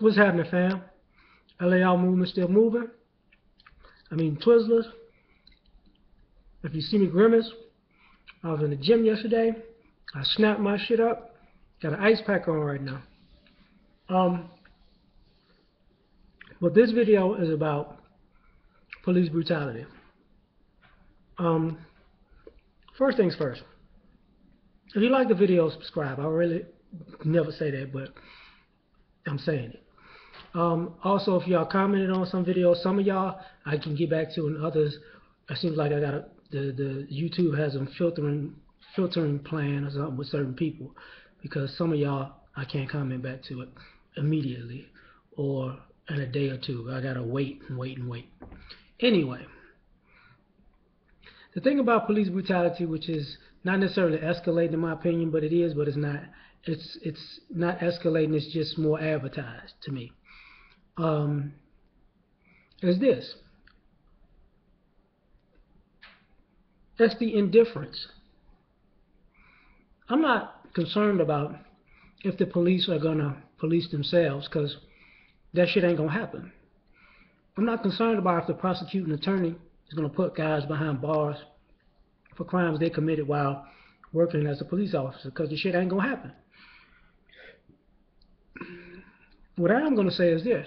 What's happening, fam? L.A.R movement still moving. I mean, Twizzlers. If you see me grimace, I was in the gym yesterday. I snapped my shit up. Got an ice pack on right now. But this video is about police brutality. First things first. If you like the video, subscribe. I really never say that, but I'm saying it. Also, if y'all commented on some videos, some of y'all I can get back to, and others, it seems like I got the YouTube has a filtering plan or something with certain people, because some of y'all I can't comment back to it immediately or in a day or two. I gotta wait and wait and wait. Anyway, the thing about police brutality, which is not necessarily escalating in my opinion, but it is, but it's not. It's not escalating. It's just more advertised to me. Is this. That's the indifference. I'm not concerned about if the police are going to police themselves, because that shit ain't going to happen. I'm not concerned about if the prosecuting attorney is going to put guys behind bars for crimes they committed while working as a police officer, because the shit ain't going to happen. What I am going to say is this.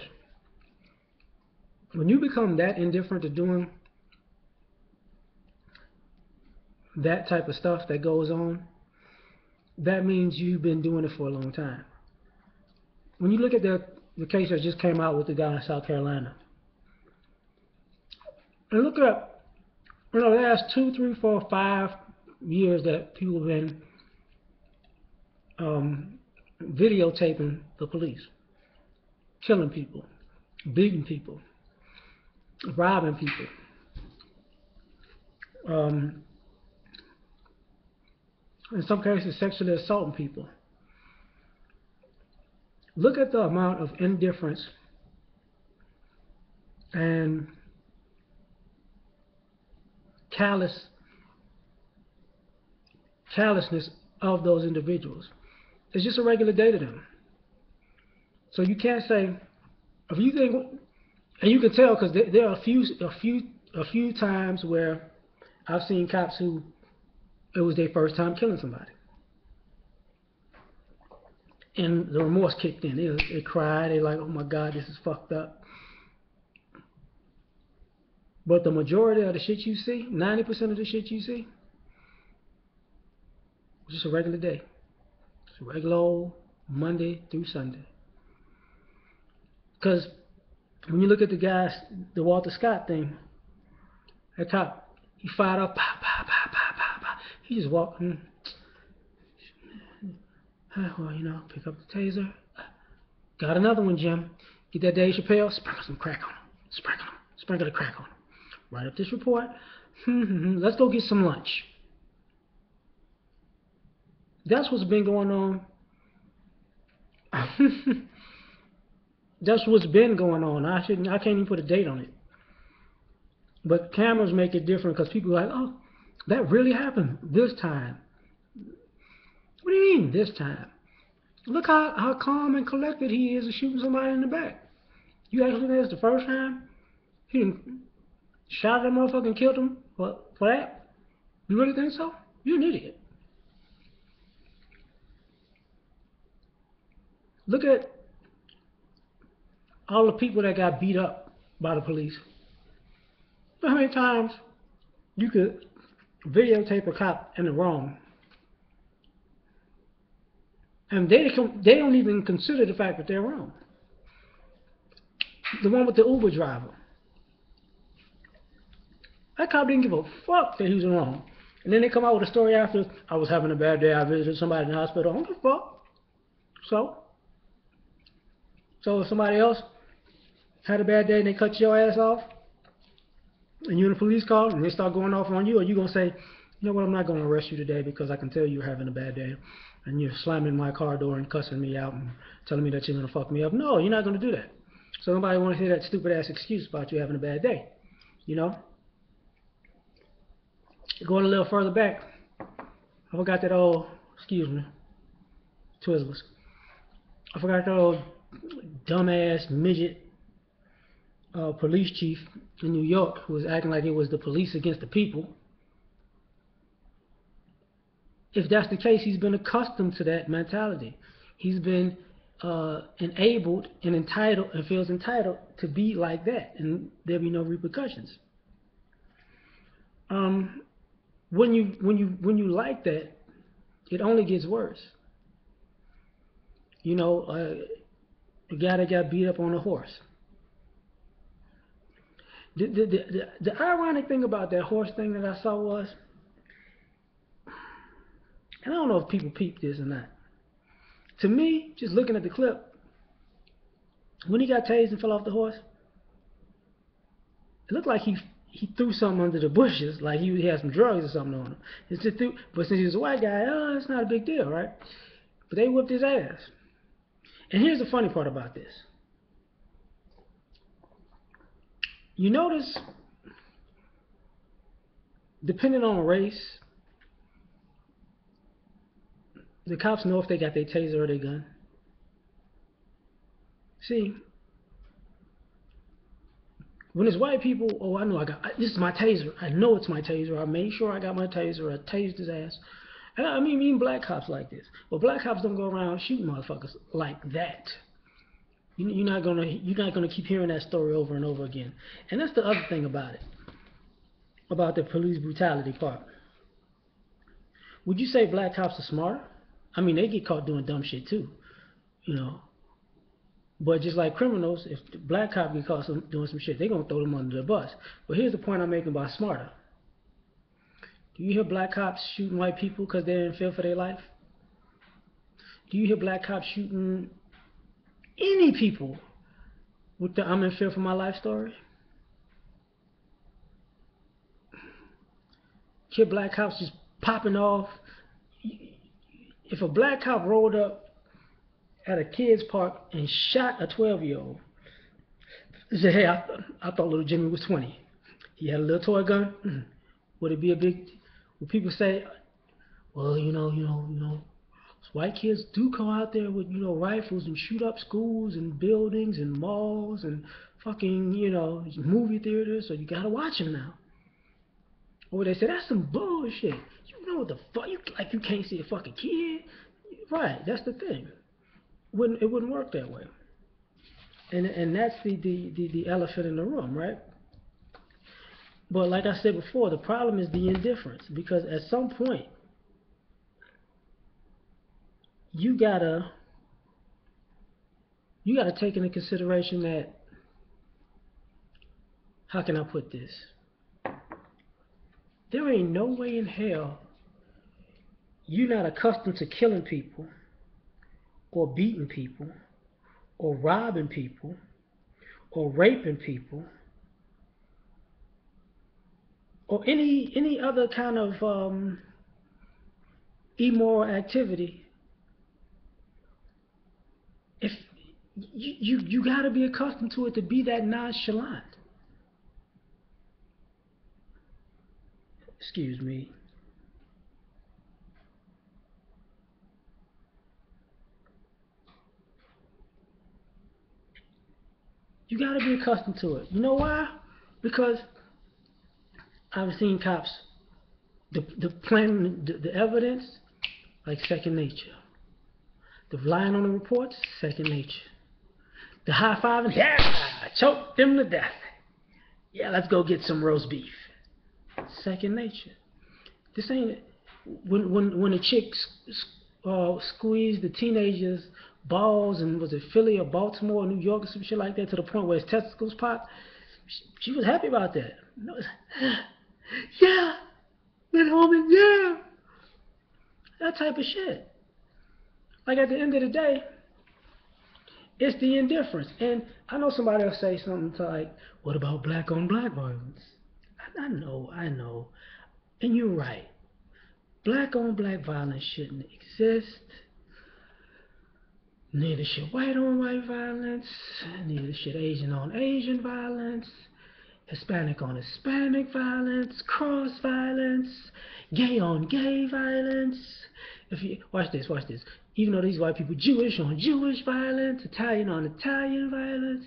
When you become that indifferent to doing that type of stuff that goes on, that means you've been doing it for a long time. When you look at the case that just came out with the guy in South Carolina, and look at the last 2, 3, 4, 5 years that people have been videotaping the police, killing people, beating people, robbing people, in some cases sexually assaulting people. Look at the amount of indifference and callousness of those individuals. It's just a regular day to them. So you can't say, if you think, and you can tell, because there are a few times where I've seen cops who it was their first time killing somebody, and the remorse kicked in. They cried. They like, oh my God, this is fucked up. But the majority of the shit you see, 90% of the shit you see, it's just a regular day. It's a regular old Monday through Sunday. Because when you look at the Walter Scott thing, that cop, he fired up, pow, pow, pow, pow, pow, pow. He just walked in. Well, pick up the taser. Got another one, Jim. Get that Dave Chappelle, sprinkle some crack on him. Sprinkle the crack on him. Write up this report. Let's go get some lunch. That's what's been going on. That's what's been going on. I can't even put a date on it. But cameras make it different, because people are like, oh, that really happened this time. What do you mean this time? Look how calm and collected he is shooting somebody in the back. You actually think that's the first time? He didn't shot that motherfucker and killed him for that? You really think so? You're an idiot. Look at all the people that got beat up by the police. How many times you could videotape a cop in the wrong, and they don't even consider the fact that they're wrong? The one with the Uber driver. That cop didn't give a fuck that he was wrong. And then they come out with a story after, I was having a bad day, I visited somebody in the hospital. I don't give a fuck. So if somebody else had a bad day and they cut your ass off, and you're in a police car and they start going off on you, are you going to say, you know what, I'm not going to arrest you today because I can tell you're having a bad day, and you're slamming my car door and cussing me out and telling me that you're going to fuck me up? No, you're not going to do that. So nobody want to hear that stupid ass excuse about you having a bad day. Going a little further back, I forgot that old, excuse me, Twizzlers. I forgot that old dumbass midget police chief in New York who was acting like it was the police against the people. If that's the case, he's been accustomed to that mentality. He's been enabled and entitled and feels entitled to be like that, and there'll be no repercussions. When you like that, it only gets worse. You know, a guy that got beat up on a horse. The ironic thing about that horse thing that I saw was, and I don't know if people peep this or not. To me, just looking at the clip, when he got tased and fell off the horse, it looked like he threw something under the bushes, like he had some drugs or something on him. But since he was a white guy, it's not a big deal, right? But they whipped his ass. And here's the funny part about this. You notice, depending on race, the cops know if they got their taser or their gun. See, when it's white people, oh, I know this is my taser. I know it's my taser. I made sure I got my taser. I tased his ass. And I mean, even black cops like this. But black cops don't go around shooting motherfuckers like that. You're not gonna keep hearing that story over and over again. And that's the other thing about it, about the police brutality part. Would you say black cops are smarter? I mean, they get caught doing dumb shit too, you know. But just like criminals, if the black cop get caught doing some shit, they're gonna throw them under the bus. But here's the point I'm making about smarter. Do you hear black cops shooting white people because they're in fear for their life? Do you hear black cops shooting any people with the "I'm in fear for my life" story? Hear black cops just popping off. If a black cop rolled up at a kid's park and shot a 12-year-old, say, hey, I thought little Jimmy was 20. He had a little toy gun. Would it be a big? Would people say, well, you know, white kids do come out there with, rifles and shoot up schools and buildings and malls and fucking, movie theaters, so you gotta watch them now. Or they say, that's some bullshit. You know what the fuck? You can't see a fucking kid. Right, that's the thing. It wouldn't work that way. And that's the elephant in the room, right? But like I said before, the problem is the indifference, because at some point you gotta take into consideration that, how can I put this? There ain't no way in hell you're not accustomed to killing people or beating people or robbing people or raping people or any other kind of immoral activity. If you got to be accustomed to it to be that nonchalant. Excuse me. You got to be accustomed to it. You know why? Because I've seen cops, the plan, the evidence, like second nature. The lying on the reports, second nature. The high-fiving, yeah, choke them to death. Yeah, let's go get some roast beef. Second nature. This ain't, when a chick squeezed the teenager's balls, and was it Philly or Baltimore or New York or some shit like that, to the point where his testicles popped, she was happy about that. Yeah, little homie, yeah. That type of shit. Like, at the end of the day, it's the indifference. And I know somebody will say something to like, what about black on black violence? I know. And you're right. Black on black violence shouldn't exist. Neither should white on white violence. Neither should Asian on Asian violence. Hispanic on Hispanic violence. Cross violence. Gay on gay violence. Watch this. Even though these white people, Jewish on Jewish violence, Italian on Italian violence.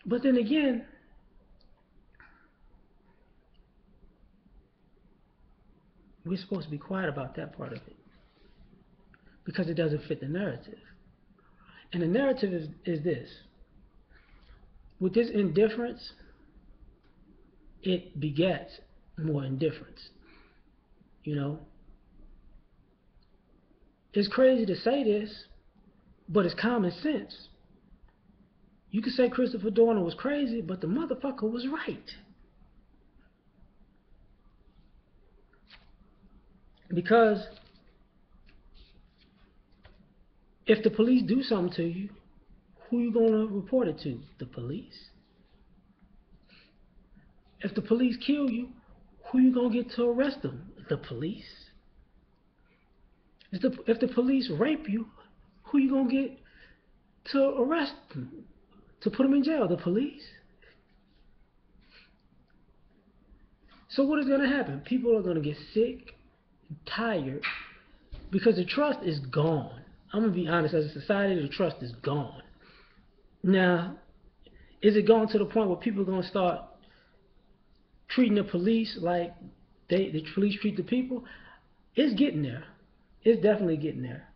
But then again, we're supposed to be quiet about that part of it because it doesn't fit the narrative. And the narrative is this. With this indifference, it begets more indifference. You know? It's crazy to say this, but it's common sense. You could say Christopher Dorner was crazy, but the motherfucker was right. Because if the police do something to you, who you gonna report it to? The police? If the police kill you, who you gonna get to arrest them? The police? If the police rape you, who you gonna get to arrest them? To put them in jail? The police? So what is gonna happen? People are gonna get sick, tired, because the trust is gone. I'm gonna be honest, as a society, the trust is gone. Now, is it gone to the point where people are gonna start treating the police like the police treat the people? It's getting there. It's definitely getting there.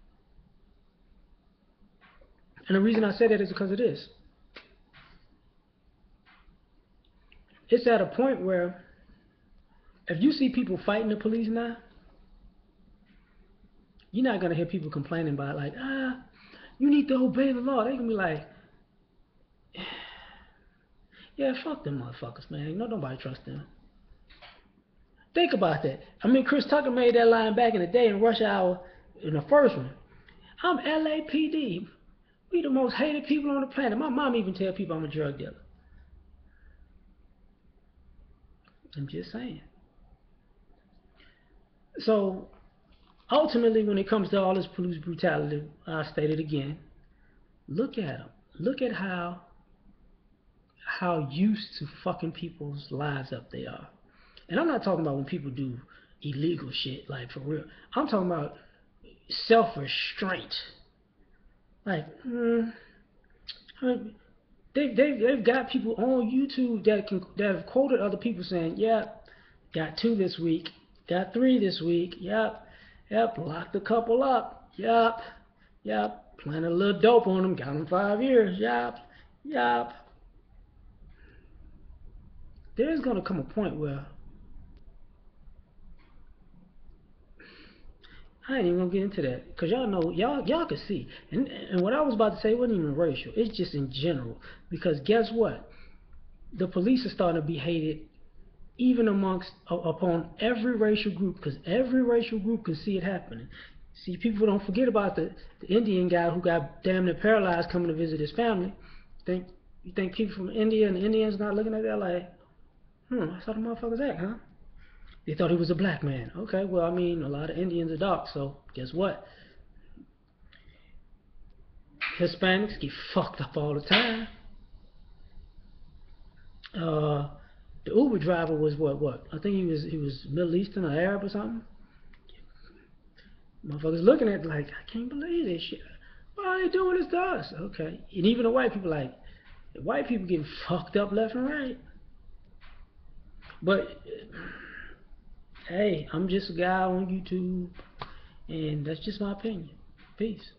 And the reason I say that is because of this. It's at a point where if you see people fighting the police now, you're not going to hear people complaining about like, you need to obey the law. They're going to be like, yeah, fuck them motherfuckers, man. You know, nobody trusts them. Think about that. I mean, Chris Tucker made that line back in the day in Rush Hour in the first one. I'm LAPD. We the most hated people on the planet. My mom even tell people I'm a drug dealer. I'm just saying. So, ultimately, when it comes to all this police brutality, I'll state it again. Look at them. Look at how used to fucking people's lives up they are. And I'm not talking about when people do illegal shit, like for real. I'm talking about self-restraint. Like, they've got people on YouTube that have quoted other people saying, "Yep, got 2 this week, got 3 this week, yep, locked a couple up, yep, planted a little dope on them, got them 5 years, yep." There's gonna come a point where I ain't even gonna get into that because y'all know y'all can see, and what I was about to say wasn't even racial. It's just in general, because guess what? The police are starting to be hated even upon every racial group, because every racial group can see it happening. See, people don't forget about the Indian guy who got damn near paralyzed coming to visit his family. You think people from India and the Indians not looking at that like, that's how the motherfuckers act, huh? They thought he was a black man. Okay, well, I mean, a lot of Indians are dark, so guess what? Hispanics get fucked up all the time. The Uber driver was what? I think he was Middle Eastern or Arab or something. Motherfuckers looking at it like, I can't believe this shit. Why are they doing this to us? Okay, and even the white people getting fucked up left and right. But hey, I'm just a guy on YouTube, and that's just my opinion. Peace.